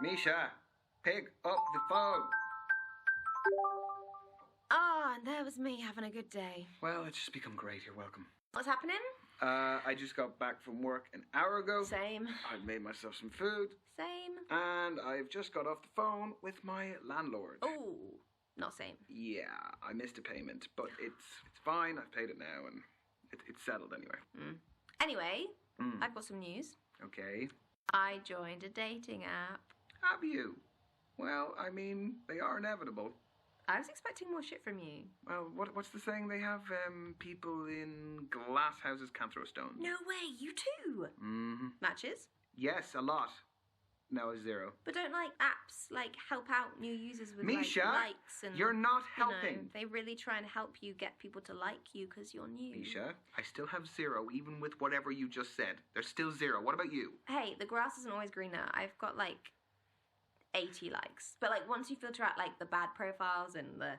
Misha, pick up the phone. Ah, and there was me having a good day. Well, it's just become great. You're welcome. What's happening? I just got back from work an hour ago. Same. I've made myself some food. Same. And I've just got off the phone with my landlord. Oh, not same. Yeah, I missed a payment, but it's fine. I've paid it now, and it's settled anyway. Anyway, I've got some news. Okay. I joined a dating app. Have you? Well, I mean, they are inevitable. I was expecting more shit from you. Well, what's the saying? They have people in glass houses can't throw stones. No way, you too. Mm-hmm. Matches? Yes, a lot. No, 0. But don't apps help out new users with Misha, likes and you're not you know, helping. they really try and help you get people to like you because you're new. Misha, I still have 0 even with whatever you just said. There's still 0. What about you? Hey, the grass isn't always greener. I've got 80 likes. But once you filter out the bad profiles and the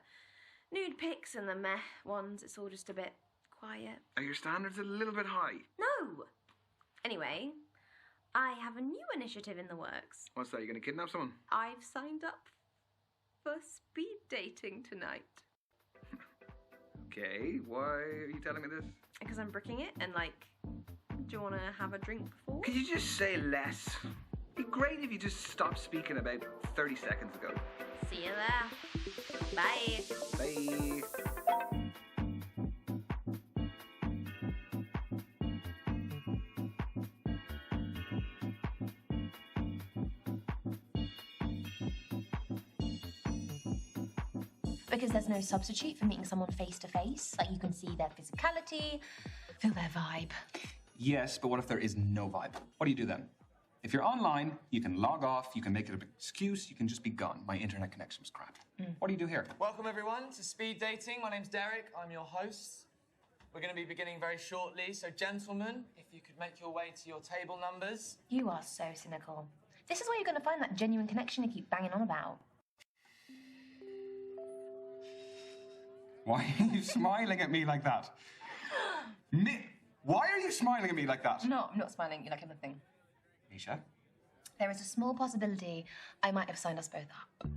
nude pics and the meh ones, it's all just a bit quiet. Are your standards a little bit high? No! Anyway, I have a new initiative in the works. What's that? You gonna kidnap someone? I've signed up for speed dating tonight. Okay, why are you telling me this? Because I'm bricking it and do you want to have a drink before? Could you just say less? It'd be great if you just stopped speaking about 30 seconds ago. See you there. Bye. Bye. Because there's no substitute for meeting someone face to face. You can see their physicality, feel their vibe. Yes, but what if there is no vibe? What do you do then? If you're online, you can log off, you can make it an excuse, you can just be gone. My internet connection was crap. What do you do here? Welcome everyone to Speed Dating. My name's Derek, I'm your host. We're going to be beginning very shortly, so gentlemen, if you could make your way to your table numbers. You are so cynical. This is where you're going to find that genuine connection you keep banging on about. Why are you smiling at me like that? Why are you smiling at me like that? No, I'm not smiling. You like anything. Misha? There is a small possibility I might have signed us both up.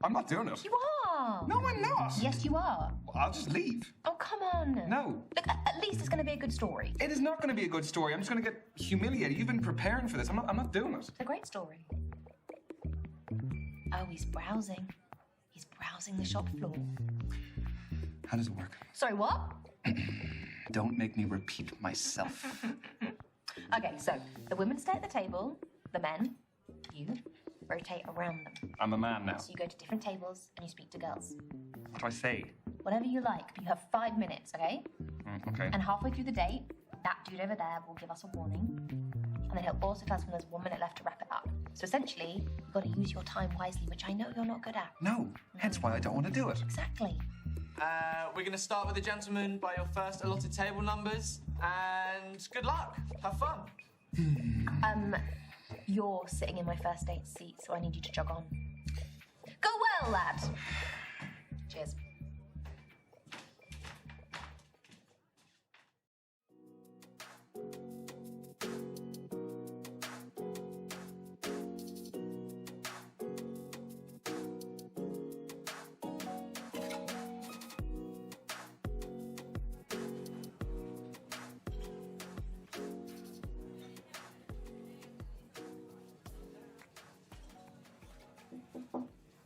I'm not doing it. You are! No, I'm not. Yes, you are. Well, I'll just leave. Oh, come on. No. Look, at least it's going to be a good story. It is not going to be a good story. I'm just going to get humiliated. You've been preparing for this. I'm not doing it. It's a great story. Oh, he's browsing. He's browsing the shop floor. How does it work? Sorry, what? Don't make me repeat myself. Okay, so the women stay at the table, the men, you, rotate around them. I'm a man now. So you go to different tables and you speak to girls. What do I say? Whatever you like, but you have 5 minutes, okay? Okay. And halfway through the date, that dude over there will give us a warning. And then he'll also tell us when there's 1 minute left to wrap it up. So essentially, you've got to use your time wisely, which I know you're not good at. No, hence why I don't want to do it. Exactly. We're going to start with the gentlemen by your first allotted table numbers, and good luck. Have fun. You're sitting in my first date seat, so I need you to jog on. Go well, lad. Cheers.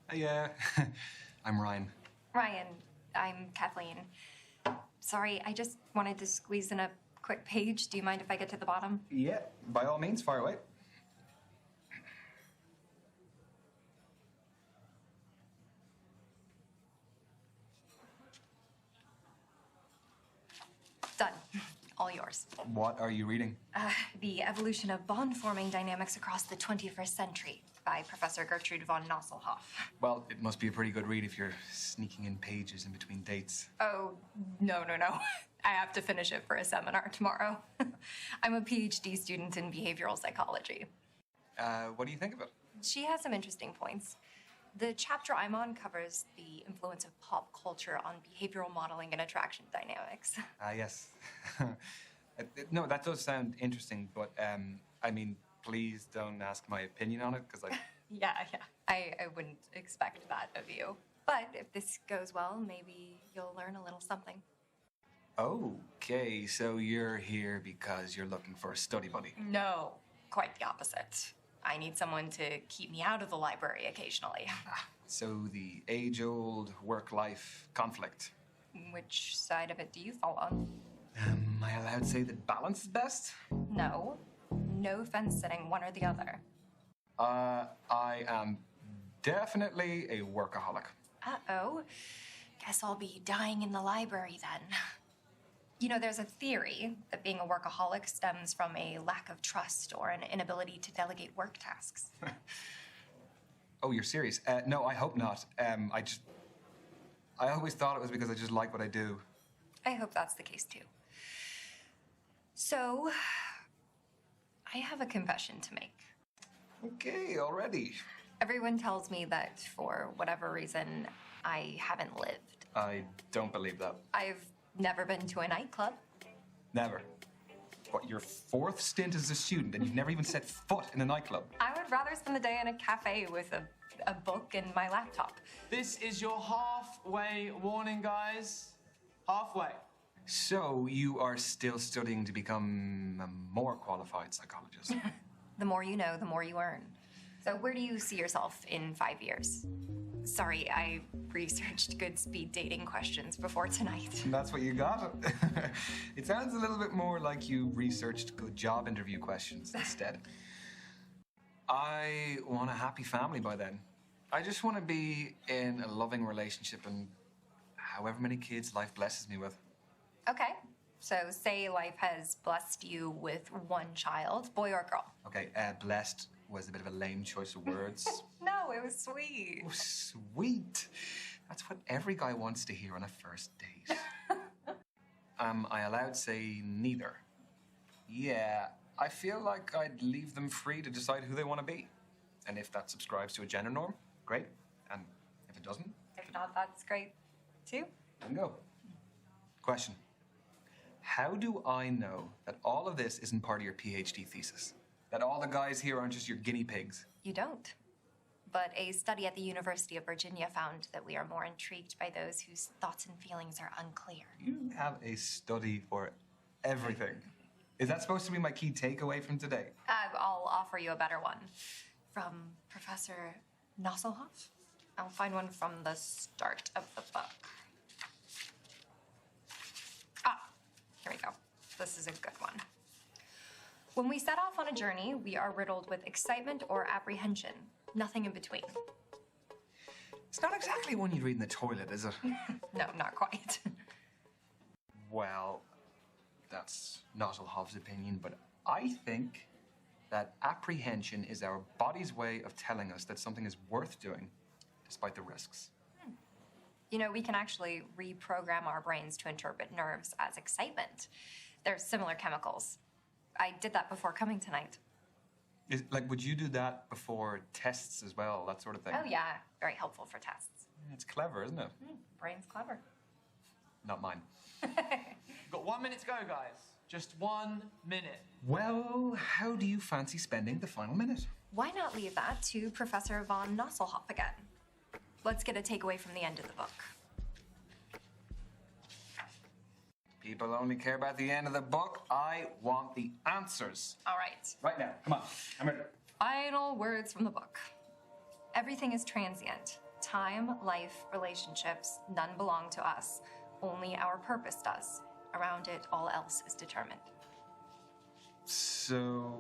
Hey, I'm Ryan. Ryan, I'm Kathleen. Sorry, I just wanted to squeeze in a quick page. Do you mind if I get to the bottom? Yeah, by all means, fire away. Done. All yours. What are you reading? The Evolution of Bond-Forming Dynamics Across the 21st Century by Professor Gertrude von Nosselhoff. Well, it must be a pretty good read if you're sneaking in pages in between dates. Oh, no. I have to finish it for a seminar tomorrow. I'm a PhD student in behavioral psychology. What do you think of it? She has some interesting points. The chapter I'm on covers the influence of pop culture on behavioral modeling and attraction dynamics. Yes. No, that does sound interesting, but, I mean, please don't ask my opinion on it, because Yeah. I wouldn't expect that of you. But if this goes well, maybe you'll learn a little something. Okay, so you're here because you're looking for a study buddy. No, quite the opposite. I need someone to keep me out of the library occasionally. So the age-old work-life conflict. Which side of it do you fall on? Am I allowed to say that balance is best? No. No fence sitting, one or the other. I am definitely a workaholic. Uh-oh. Guess I'll be dying in the library then. You know, there's a theory that being a workaholic stems from a lack of trust or an inability to delegate work tasks. Oh, you're serious? No, I hope not. I always thought it was because I just like what I do. I hope that's the case too. So, I have a confession to make. Okay, already. Everyone tells me that for whatever reason, I haven't lived. I don't believe that. I've never been to a nightclub. Never. What, your fourth stint as a student and you've never even set foot in a nightclub? I would rather spend the day in a cafe with a book and my laptop. This is your halfway warning, guys. Halfway. So you are still studying to become a more qualified psychologist? The more you know, the more you earn. So where do you see yourself in 5 years? Sorry, I researched good speed dating questions before tonight. That's what you got? It sounds a little bit more like you researched good job interview questions instead. I want a happy family by then. I just want to be in a loving relationship and however many kids life blesses me with. Okay, so say life has blessed you with one child, boy or girl. Okay, blessed was a bit of a lame choice of words. No, it was sweet. Oh, sweet. That's what every guy wants to hear on a first date. Am I allowed to say neither? Yeah, I feel like I'd leave them free to decide who they want to be. And if that subscribes to a gender norm, great. And if it doesn't, If not, that's great too. then go. Question. How do I know that all of this isn't part of your PhD thesis? That all the guys here aren't just your guinea pigs? You don't. But a study at the University of Virginia found that we are more intrigued by those whose thoughts and feelings are unclear. You have a study for everything. Is that supposed to be my key takeaway from today? I'll offer you a better one. From Professor Nosselhoff. I'll find one from the start of the book. Here we go. This is a good one. When we set off on a journey, we are riddled with excitement or apprehension. Nothing in between. It's not exactly one you'd read in the toilet, is it? No, not quite. Well, that's Nosselhoff's opinion, but I think that apprehension is our body's way of telling us that something is worth doing, despite the risks. You know, we can actually reprogram our brains to interpret nerves as excitement. They're similar chemicals. I did that before coming tonight. Would you do that before tests as well, that sort of thing? Oh, yeah. Very helpful for tests. It's clever, isn't it? Brain's clever. Not mine. Got 1 minute to go, guys. Just 1 minute. Well, how do you fancy spending the final minute? Why not leave that to Professor von Nosselhoff again? Let's get a takeaway from the end of the book. People only care about the end of the book. I want the answers. All right. Right now. Come on. I'm ready. Final words from the book. Everything is transient. Time, life, relationships, none belong to us. Only our purpose does. Around it, all else is determined. So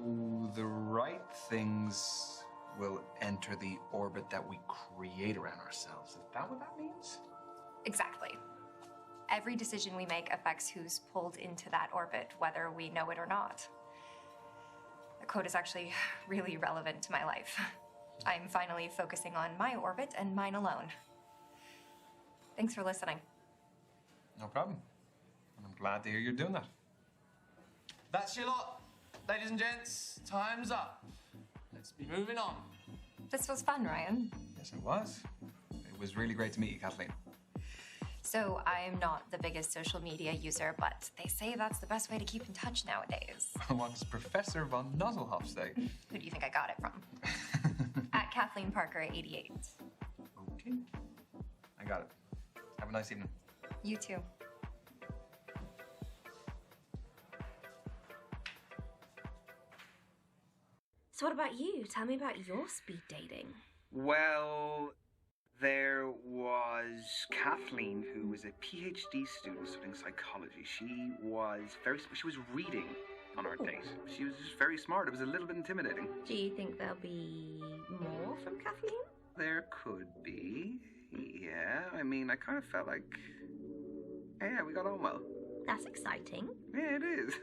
the right things will enter the orbit that we create around ourselves. Is that what that means? Exactly. Every decision we make affects who's pulled into that orbit, whether we know it or not. The quote is actually really relevant to my life. I'm finally focusing on my orbit and mine alone. Thanks for listening. No problem. And I'm glad to hear you're doing that. That's your lot. Ladies and gents, time's up. Let's be moving on. This was fun, Ryan. Yes, it was. It was really great to meet you, Kathleen. So I'm not the biggest social media user, but they say that's the best way to keep in touch nowadays. What does Professor von Nuzzlehoff say? Who do you think I got it from? At Kathleen Parker 88. Okay. I got it. Have a nice evening. You too. So what about you? Tell me about your speed dating. Well, there was Kathleen, who was a PhD student studying psychology. She was reading on our date. She was just very smart. It was a little bit intimidating. Do you think there'll be more from Kathleen? There could be. Yeah, I mean, I kind of felt like, yeah, we got on well. That's exciting. Yeah, it is.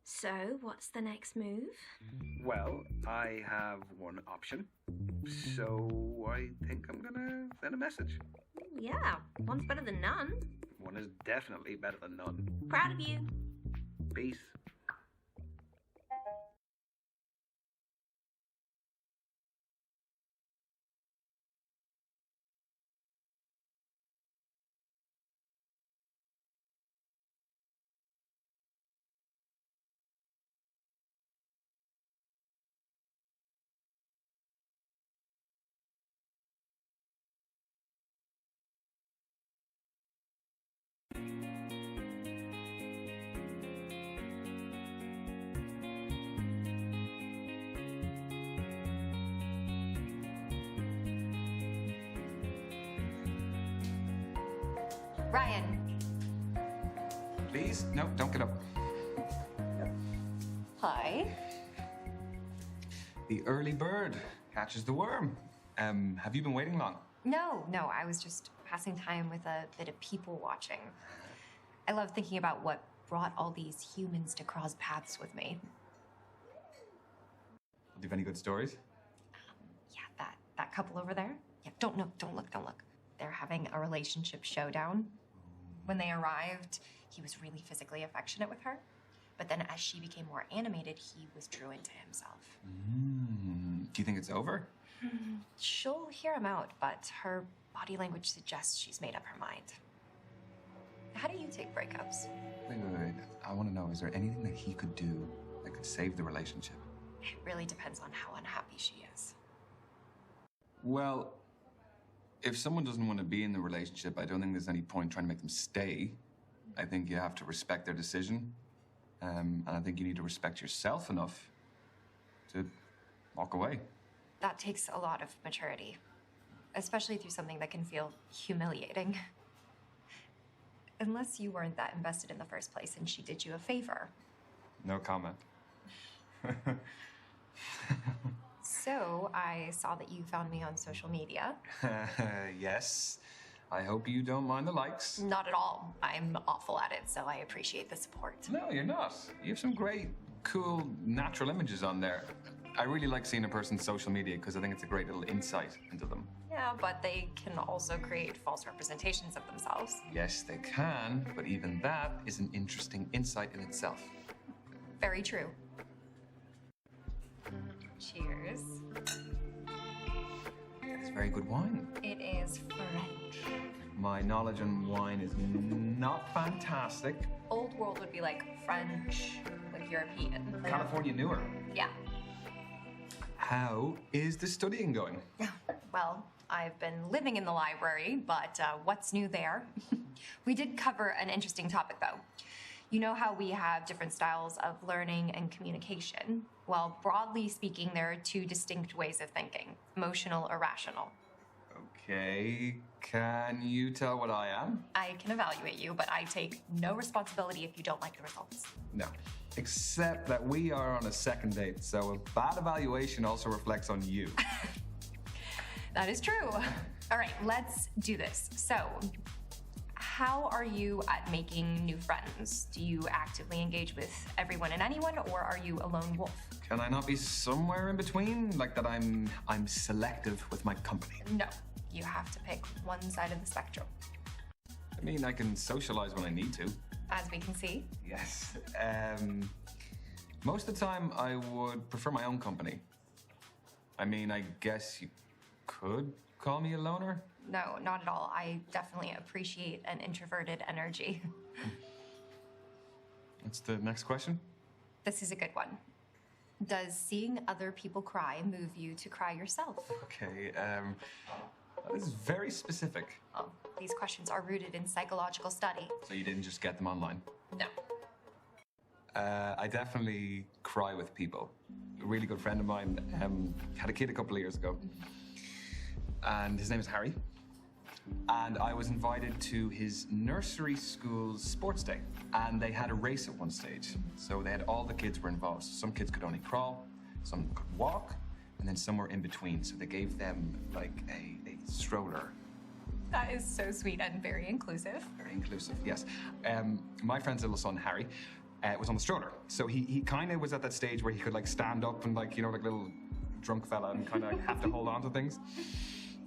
So, what's the next move? Well, I have one option. So I think I'm gonna send a message. Yeah, one's better than none. One is definitely better than none. Proud of you. Peace. Ryan. Please? No, don't get up. Hi. The early bird catches the worm. Have you been waiting long? No, I was just passing time with a bit of people watching. I love thinking about what brought all these humans to cross paths with me. Do you have any good stories? Yeah, that couple over there. Yeah, don't look. They're having a relationship showdown. When they arrived, he was really physically affectionate with her. But then as she became more animated, he withdrew into himself. Do you think it's over? She'll hear him out, but her body language suggests she's made up her mind. How do you take breakups? Wait. I want to know, is there anything that he could do that could save the relationship? It really depends on how unhappy she is. Well, if someone doesn't want to be in the relationship, I don't think there's any point trying to make them stay. I think you have to respect their decision. And I think you need to respect yourself enough to walk away. That takes a lot of maturity, especially through something that can feel humiliating. Unless you weren't that invested in the first place and she did you a favor. No comment. So, I saw that you found me on social media. Yes. I hope you don't mind the likes. Not at all. I'm awful at it, so I appreciate the support. No, you're not. You have some great, cool, natural images on there. I really like seeing a person's social media because I think it's a great little insight into them. Yeah, but they can also create false representations of themselves. Yes, they can, but even that is an interesting insight in itself. Very true. Cheers. It's very good wine. It is French. My knowledge on wine is not fantastic. Old world would be like French, like European. California newer. Yeah. How is the studying going? Well, I've been living in the library, but what's new there? We did cover an interesting topic, though. You know how we have different styles of learning and communication? Well, broadly speaking, there are two distinct ways of thinking, emotional or rational. Okay, can you tell what I am? I can evaluate you, but I take no responsibility if you don't like the results. No, except that we are on a second date, so a bad evaluation also reflects on you. That is true. All right, let's do this. So, how are you at making new friends? Do you actively engage with everyone and anyone, or are you a lone wolf? Can I not be somewhere in between? Like that I'm selective with my company? No, you have to pick one side of the spectrum. I mean, I can socialize when I need to. As we can see. Yes. Most of the time, I would prefer my own company. I mean, I guess you could call me a loner. No, not at all. I definitely appreciate an introverted energy. What's the next question? This is a good one. Does seeing other people cry move you to cry yourself? Okay, that is very specific. Oh, these questions are rooted in psychological study. So you didn't just get them online? No. I definitely cry with people. A really good friend of mine had a kid a couple of years ago, and his name is Harry. And I was invited to his nursery school's sports day, and they had a race at one stage. So they had all the kids were involved. So some kids could only crawl, some could walk, and then some were in between. So they gave them like a stroller. That is so sweet and very inclusive. Very inclusive, yes. My friend's little son, Harry, was on the stroller. So he kind of was at that stage where he could like stand up and like, you know, like a little drunk fella and kind of have to hold on to things.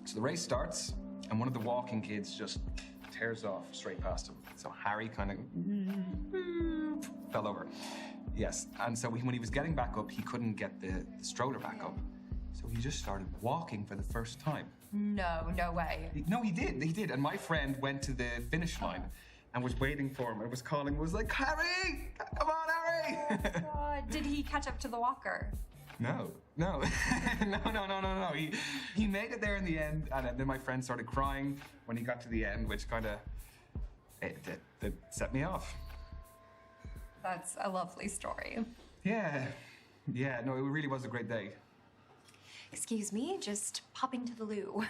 So the race starts, and one of the walking kids just tears off straight past him. So Harry kind of fell over. Yes, and so when he was getting back up, he couldn't get the stroller back up. So he just started walking for the first time. No way. No, he did. And my friend went to the finish line and was waiting for him and was calling, was like, Harry, come on, Harry. Did he catch up to the walker? No. No. He made it there in the end, and then my friend started crying when he got to the end, which kind of it set me off. That's a lovely story. Yeah, no, it really was a great day. Excuse me, just popping to the loo.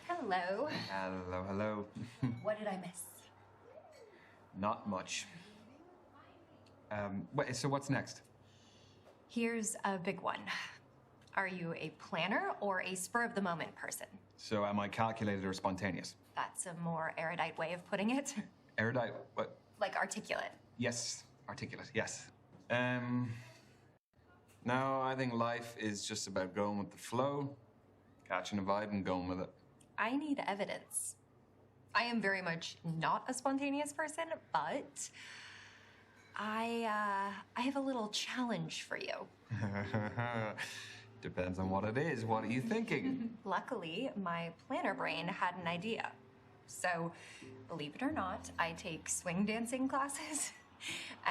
Hello. Hello. What did I miss? Not much. So what's next? Here's a big one. Are you a planner or a spur-of-the-moment person? So am I calculated or spontaneous? That's a more erudite way of putting it. Erudite, what? Like articulate. Yes, articulate, yes. No, I think life is just about going with the flow, catching a vibe and going with it. I need evidence. I am very much not a spontaneous person, but I have a little challenge for you. Depends on what it is. What are you thinking? Luckily, my planner brain had an idea. So, believe it or not, I take swing dancing classes,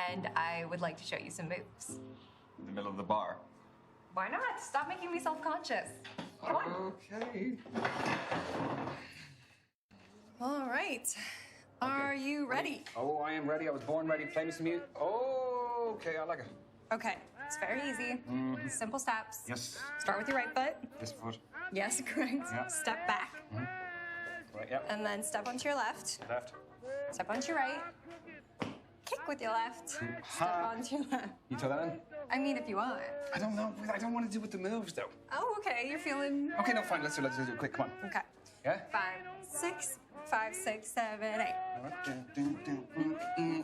and I would like to show you some moves. In the middle of the bar. Why not? Stop making me self-conscious. Come on. Okay. All right. Are you ready? Oh, I am ready. I was born ready. Play me some music. Oh, okay, I like it. Okay. It's very easy. Simple steps. Yes. Start with your right foot. This foot. Yes, correct. Yeah. Step back. Right, yep. And then step onto your left. Left. Step onto your right. Kick with your left. Step onto your left. You throw that in? I mean, if you want. I don't know. I don't want to do with the moves, though. Oh, okay. You're feeling. Okay, no, fine. Let's do it quick. Come on. Okay. Yeah? 5, 6, 5, 6, 7, 8.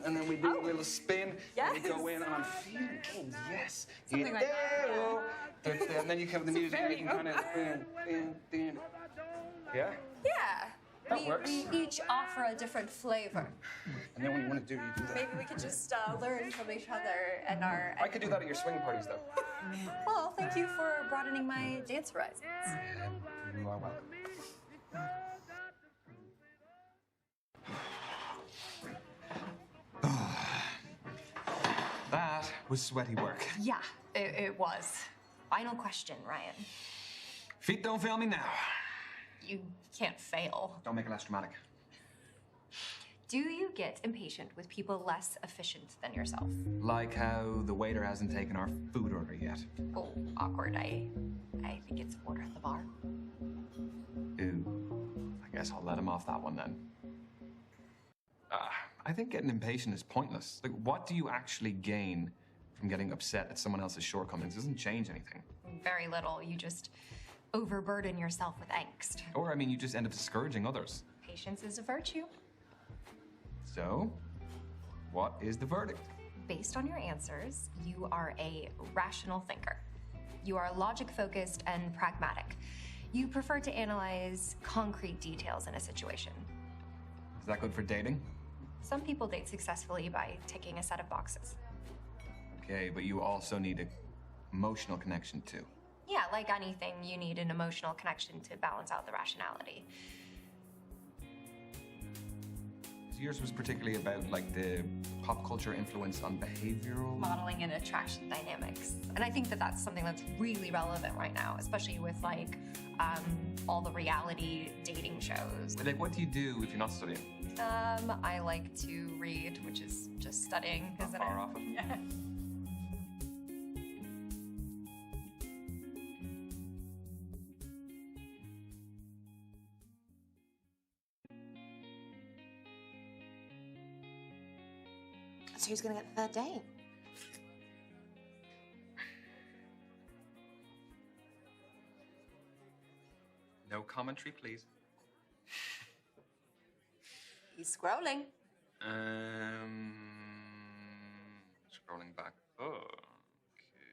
And then we do a little spin. Yes. And we go in, and I'm feeling. Oh, yes. Something like that. And then you come with the music, and you can kind of. Yeah? Yeah. That works. We each offer a different flavor. And then when you want to do, you do that. Maybe we could just learn from each other and our. I could do that at your swing parties, though. Well, thank you for broadening my dance horizons. You are welcome. That was sweaty work. Yeah, it was. Final question, Ryan. Feet don't fail me now. You can't fail. Don't make it less dramatic. Do you get impatient with people less efficient than yourself? Like how the waiter hasn't taken our food order yet. Oh, awkward. I think it's order at the bar. Ooh, I guess I'll let him off that one then. I think getting impatient is pointless. Like, what do you actually gain from getting upset at someone else's shortcomings? It doesn't change anything. Very little. You just overburden yourself with angst. Or, I mean, you just end up discouraging others. Patience is a virtue. So, what is the verdict? Based on your answers, you are a rational thinker. You are logic-focused and pragmatic. You prefer to analyze concrete details in a situation. Is that good for dating? Some people date successfully by ticking a set of boxes. Okay, but you also need an emotional connection too. Yeah, like anything, you need an emotional connection to balance out the rationality. So yours was particularly about like the pop culture influence on behavioral... Modeling and attraction dynamics. And I think that that's something that's really relevant right now, especially with like all the reality dating shows. Like, what do you do if you're not studying? I like to read, which is just studying, Not isn't far it? off it. Yeah. So who's gonna get the third date? No commentary, please. He's scrolling. Scrolling back. Oh, okay.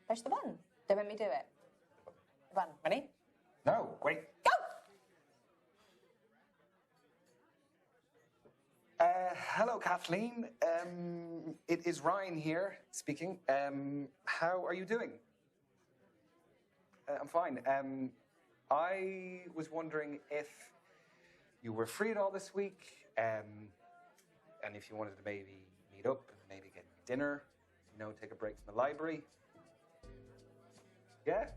Push the button. Don't make me do it. The button. Ready? No, wait. Go! Hello, Kathleen. It is Ryan here speaking. How are you doing? I'm fine. I was wondering if you were free at all this week, and if you wanted to maybe meet up and maybe get dinner, you know, take a break from the library. Yeah?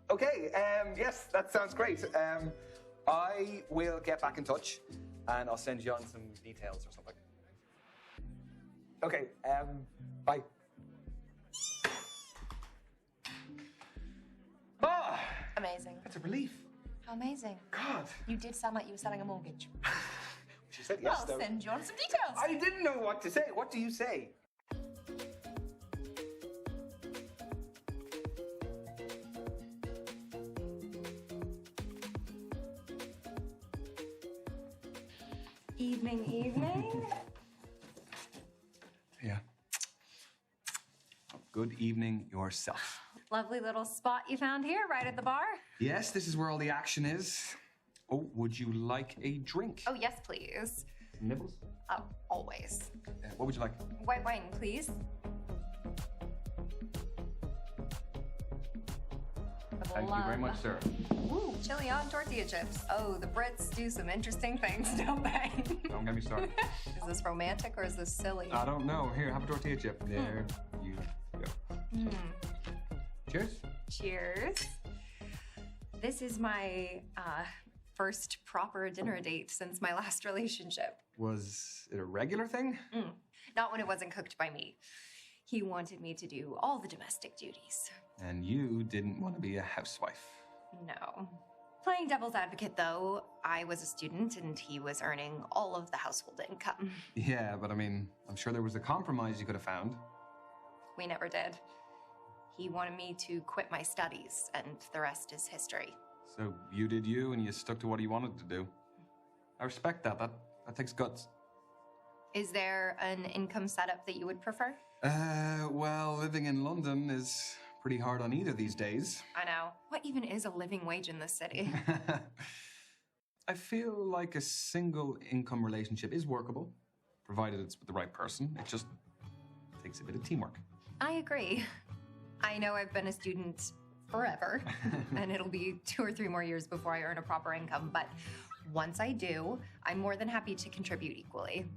Okay, yes, that sounds great. I will get back in touch and I'll send you on some details or something. Okay, bye. Ah, Amazing. that's a relief. How amazing. God. You did sound like you were selling a mortgage. She said yes, I'll though. send you on some details. I didn't know what to say. What do you say? Evening, evening. Yeah. Good evening yourself. Lovely little spot you found here, right at the bar. Yes, this is where all the action is. Oh, would you like a drink? Oh, yes, please. Nibbles? Oh, always. What would you like? White wine, please. Thank you very much, sir. Ooh, chili on tortilla chips. Oh, the Brits do some interesting things, don't they? Don't get me started. Is this romantic or is this silly? I don't know. Here, have a tortilla chip. There you go. Cheers. Cheers. This is my first proper dinner date since my last relationship. Was it a regular thing? Not when it wasn't cooked by me. He wanted me to do all the domestic duties. And you didn't want to be a housewife. No. Playing devil's advocate, though, I was a student and he was earning all of the household income. Yeah, but I mean, I'm sure there was a compromise you could have found. We never did. He wanted me to quit my studies, and the rest is history. So you did you, and you stuck to what you wanted to do. I respect that. That takes guts. Is there an income setup that you would prefer? Well, living in London is pretty hard on either these days. I know. What even is a living wage in this city? I feel like a single income relationship is workable, provided it's with the right person. It just takes a bit of teamwork. I agree. I know I've been a student forever, and it'll be 2 or 3 more years before I earn a proper income, but once I do, I'm more than happy to contribute equally.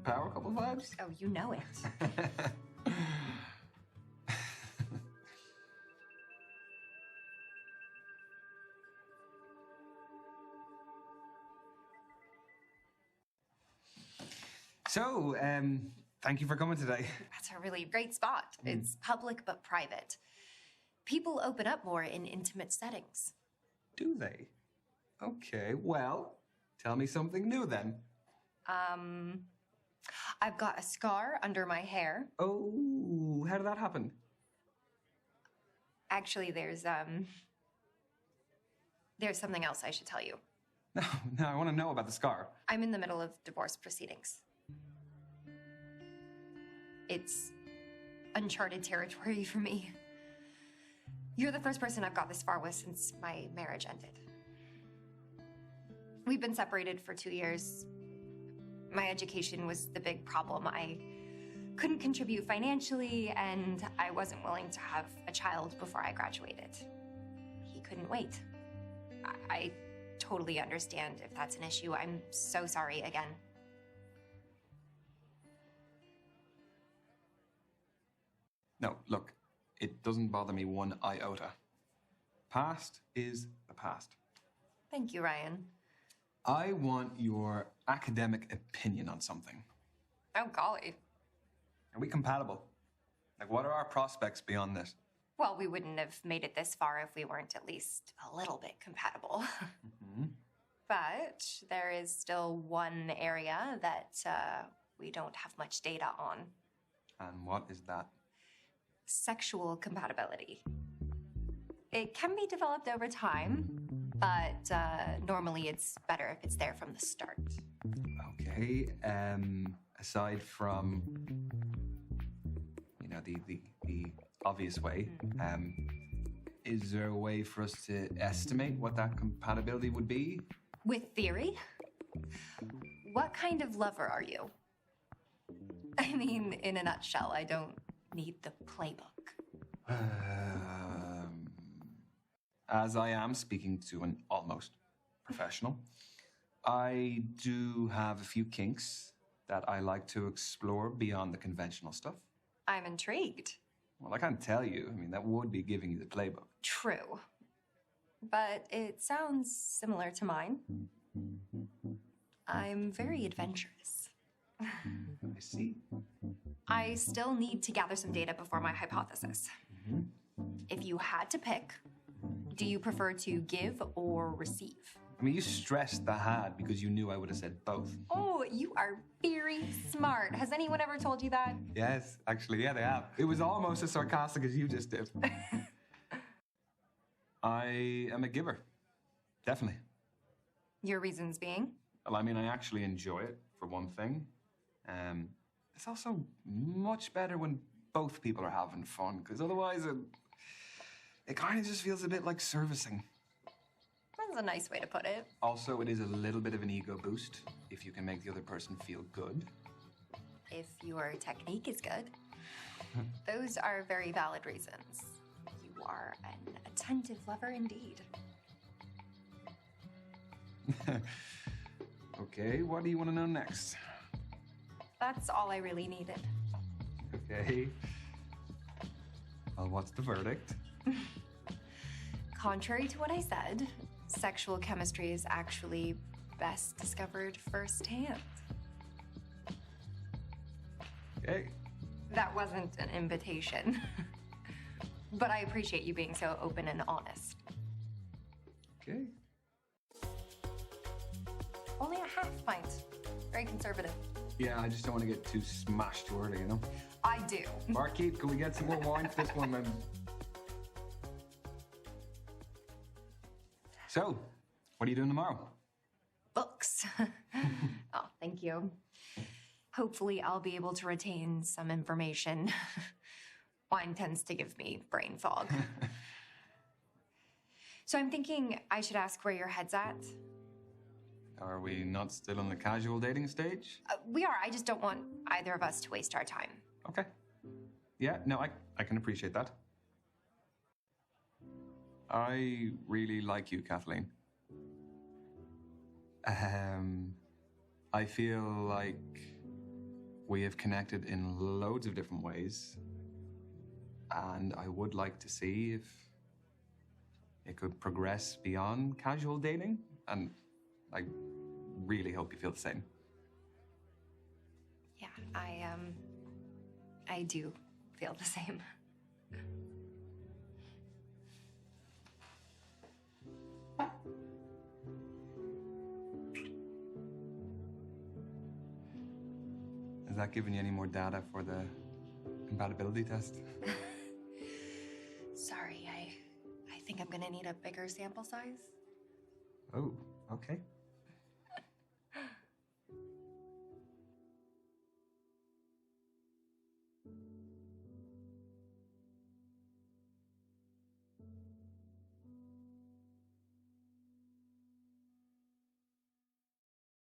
Power couple vibes? Oh, you know it. So, thank you for coming today. That's a really great spot. It's public but private. People open up more in intimate settings. Do they? Okay, well, tell me something new then. I've got a scar under my hair. Oh, how did that happen? Actually, there's something else I should tell you. No, I want to know about the scar. I'm in the middle of divorce proceedings. It's uncharted territory for me. You're the first person I've got this far with since my marriage ended. We've been separated for 2 years. My education was the big problem. I couldn't contribute financially, and I wasn't willing to have a child before I graduated. He couldn't wait. I totally understand if that's an issue. I'm so sorry again. No, look, it doesn't bother me one iota. Past is the past. Thank you, Ryan. I want your academic opinion on something. Oh, golly. Are we compatible? Like, what are our prospects beyond this? Well, we wouldn't have made it this far if we weren't at least a little bit compatible. But there is still one area that we don't have much data on. And what is that? Sexual compatibility. It can be developed over time, but normally it's better if it's there from the start. Okay, aside from, you know, the obvious way, is there a way for us to estimate what that compatibility would be? With theory? What kind of lover are you? I mean, in a nutshell, I don't need the playbook. As I am speaking to an almost professional, I do have a few kinks that I like to explore beyond the conventional stuff. I'm intrigued. Well, I can't tell you. I mean, that would be giving you the playbook. True. But it sounds similar to mine. I'm very adventurous. I see. I still need to gather some data before my hypothesis. If you had to pick, do you prefer to give or receive? I mean, you stressed the had because you knew I would have said both. Oh, you are very smart. Has anyone ever told you that? Yes, actually, yeah, they have. It was almost as sarcastic as you just did. I am a giver. Definitely. Your reasons being? Well, I mean, I actually enjoy it, for one thing. It's also much better when both people are having fun, because otherwise it kind of just feels a bit like servicing. That's a nice way to put it. Also, it is a little bit of an ego boost if you can make the other person feel good. If your technique is good. Those are very valid reasons. You are an attentive lover indeed. Okay, what do you want to know next? That's all I really needed. Okay. Well, what's the verdict? Contrary to what I said, sexual chemistry is actually best discovered firsthand. Okay. That wasn't an invitation. But I appreciate you being so open and honest. Okay. Only a half pint. Very conservative. Yeah, I just don't want to get too smashed too early, you know? I do. Barkeep, can we get some more wine for this one, then? So, what are you doing tomorrow? Books. Oh, thank you. Hopefully I'll be able to retain some information. Wine tends to give me brain fog. So I'm thinking I should ask where your head's at. Are we not still on the casual dating stage? We are. I just don't want either of us to waste our time. Okay. Yeah, no, I can appreciate that. I really like you, Kathleen. I feel like we have connected in loads of different ways, and I would like to see if it could progress beyond casual dating, and I really hope you feel the same. Yeah, I do feel the same. Has that given you any more data for the compatibility test? Sorry, I think I'm gonna need a bigger sample size. Oh, okay.